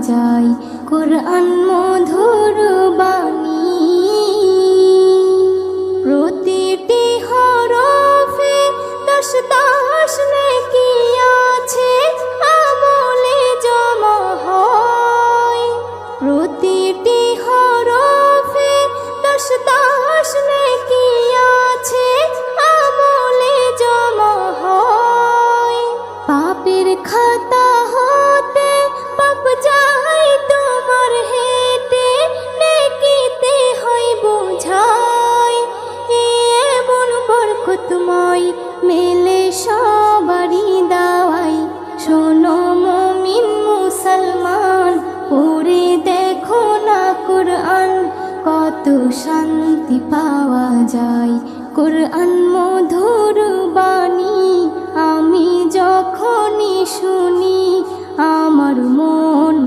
যায় কোরআন মধুর বাণী। প্রতিটি হরফে 10 10 নেকি আছে, আমলে জমা হয়। প্রতিটি হরফে 10 10 নেকি আছে, আমলে জমা হয়। পাপের খাতা হতে পাপ যায় তোমার হেঁটে, নেকিতে হয় বোঝাই। এমন বরকতময় মেলে সবারই দাওয়াই। শোনো মুমিন মুসলমান, পড়ে দেখো না কোরআন, কত শান্তি পাওয়া যায় কোরআন মধুর বাণী। আমি যখনই শুনি আমার মন